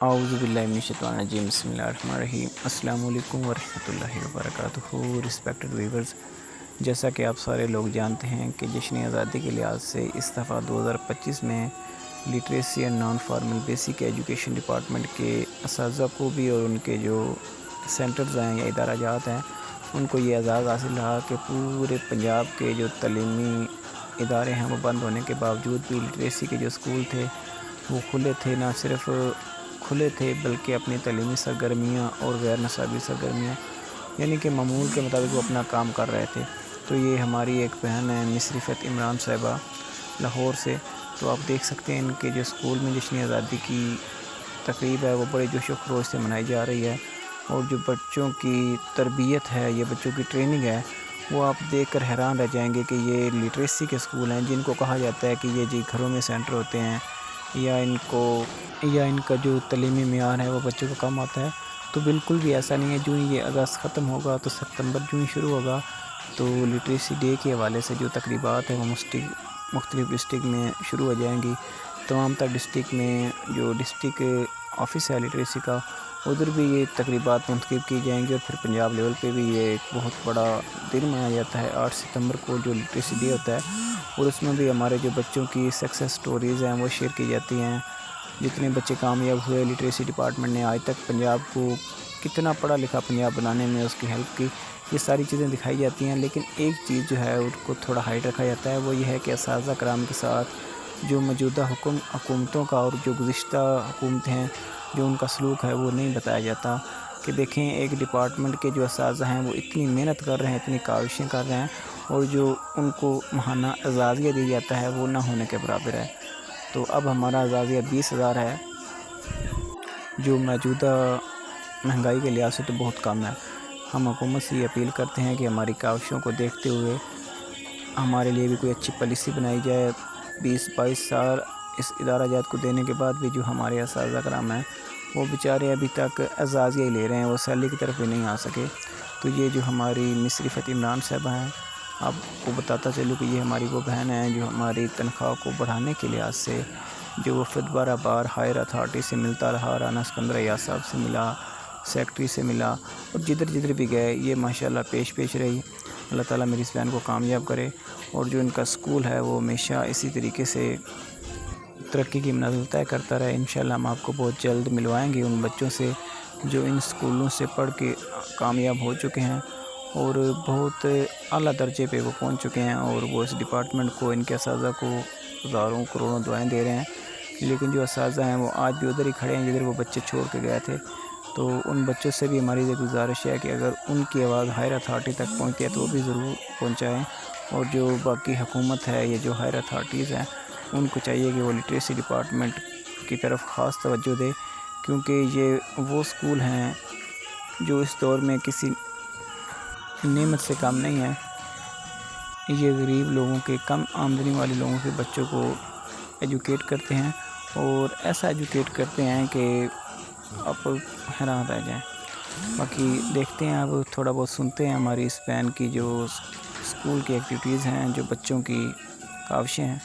اعوذ باللہ من الشیطان الرجیم بسم اللہ الرحمن الرحیم السلام علیکم ورحمۃ اللہ وبرکاتہ۔ رسپیکٹڈ ویورز، جیسا کہ آپ سارے لوگ جانتے ہیں کہ جشن آزادی کے لحاظ سے اس دفعہ 2025 میں literacy and non formal basic education department کے اساتذہ کو بھی اور ان کے جو سینٹرز ہیں یا ادارہ جات ہیں ان کو یہ اعزاز حاصل رہا کہ پورے پنجاب کے جو تعلیمی ادارے ہیں وہ بند ہونے کے باوجود بھی لٹریسی کے جو اسکول تھے وہ کھلے تھے، نہ صرف کھلے تھے بلکہ اپنی تعلیمی سرگرمیاں اور غیر نصابی سرگرمیاں یعنی کہ معمول کے مطابق وہ اپنا کام کر رہے تھے۔ تو یہ ہماری ایک بہن ہے مس رفعت عمران صاحبہ لاہور سے، تو آپ دیکھ سکتے ہیں ان کے جو اسکول میں جشن آزادی کی تقریب ہے وہ بڑے جوش و خروش سے منائی جا رہی ہے، اور جو بچوں کی تربیت ہے یا بچوں کی ٹریننگ ہے وہ آپ دیکھ کر حیران رہ جائیں گے کہ یہ لٹریسی کے اسکول ہیں جن کو کہا جاتا ہے کہ یہ جی گھروں میں سینٹر ہوتے ہیں یا ان کا جو تعلیمی معیار ہے وہ بچوں کو کم آتا ہے، تو بالکل بھی ایسا نہیں ہے۔ جو ہی یہ اگست ختم ہوگا تو ستمبر جو ہی شروع ہوگا تو لٹریسی ڈے کے حوالے سے جو تقریبات ہیں وہ مختلف ڈسٹرکٹ میں شروع ہو جائیں گی۔ تمام تر ڈسٹرکٹ میں جو ڈسٹرکٹ آفس ہے لٹریسی کا ادھر بھی یہ تقریبات منتخب کی جائیں گی، اور پھر پنجاب لیول پہ بھی یہ ایک بہت بڑا دن منایا جاتا ہے 8 ستمبر کو جو لٹریسی ڈے ہوتا ہے، اور اس میں بھی ہمارے جو بچوں کی سکسیس سٹوریز ہیں وہ شیئر کی جاتی ہیں۔ جتنے بچے کامیاب ہوئے لٹریسی ڈپارٹمنٹ نے آج تک پنجاب کو کتنا پڑھا لکھا پنجاب بنانے میں اس کی ہیلپ کی، یہ ساری چیزیں دکھائی جاتی ہیں۔ لیکن ایک چیز جو ہے اس کو تھوڑا ہائٹ رکھا جاتا ہے، وہ یہ ہے کہ اساتذہ کرام کے ساتھ جو موجودہ حکومتوں کا اور جو گزشتہ حکومتیں ہیں جو ان کا سلوک ہے وہ نہیں بتایا جاتا، کہ دیکھیں ایک ڈپارٹمنٹ کے جو اساتذہ ہیں وہ اتنی محنت کر رہے ہیں، اتنی کاوشیں کر رہے ہیں، اور جو ان کو ماہانہ اعزازیہ دیا جاتا ہے وہ نہ ہونے کے برابر ہے۔ تو اب ہمارا اعزازیہ 20,000 ہے، جو موجودہ مہنگائی کے لحاظ سے تو بہت کم ہے۔ ہم حکومت سے یہ اپیل کرتے ہیں کہ ہماری کاوشوں کو دیکھتے ہوئے ہمارے لیے بھی کوئی اچھی پالیسی بنائی جائے۔ 20-22 سال اس ادارہ جات کو دینے کے بعد بھی جو ہمارے اساتذہ کرام ہیں وہ بیچارے ابھی تک اعزازیہ ہی لے رہے ہیں، وہ سیلری کی طرف بھی نہیں آ سکے۔ تو یہ جو ہماری مس رفعت عمران صاحبہ ہیں، آپ کو بتاتا چلوں کہ یہ ہماری وہ بہن ہیں جو ہماری تنخواہ کو بڑھانے کے لحاظ سے جو وفد بار بار ہائر اتھارٹی سے ملتا رہا، رانا سکندر ایاز صاحب سے ملا، سیکٹری سے ملا، اور جدھر بھی گئے یہ ماشاءاللہ پیش رہی۔ اللہ تعالیٰ میری اس بہن کو کامیاب کرے، اور جو ان کا اسکول ہے وہ ہمیشہ اسی طریقے سے ترقی کی منزل طے کرتا رہے۔ انشاءاللہ ہم آپ کو بہت جلد ملوائیں گے ان بچوں سے جو ان اسکولوں سے پڑھ کے کامیاب ہو چکے ہیں اور بہت اعلیٰ درجے پہ وہ پہنچ چکے ہیں، اور وہ اس ڈپارٹمنٹ کو، ان کے اساتذہ کو ہزاروں کروڑوں دعائیں دے رہے ہیں۔ لیکن جو اساتذہ ہیں وہ آج بھی ادھر ہی کھڑے ہیں جدھر وہ بچے چھوڑ کے گئے تھے۔ تو ان بچوں سے بھی ہماری یہ گزارش ہے کہ اگر ان کی آواز ہائر اتھارٹی تک پہنچتی ہے تو وہ بھی ضرور پہنچائیں، اور جو باقی حکومت ہے یا جو ہائر اتھارٹیز ہیں ان کو چاہیے کہ وہ لٹریسی ڈپارٹمنٹ کی طرف خاص توجہ دے، کیونکہ یہ وہ اسکول ہیں جو اس دور میں کسی نعمت سے کم نہیں ہے۔ یہ غریب لوگوں کے، کم آمدنی والے لوگوں کے بچوں کو ایجوکیٹ کرتے ہیں، اور ایسا ایجوکیٹ کرتے ہیں کہ آپ حیران رہ جائیں۔ باقی دیکھتے ہیں، اب تھوڑا بہت سنتے ہیں ہماری اس بہن کی جو اسکول کی ایکٹیویٹیز ہیں، جو بچوں کی کاوشیں ہیں۔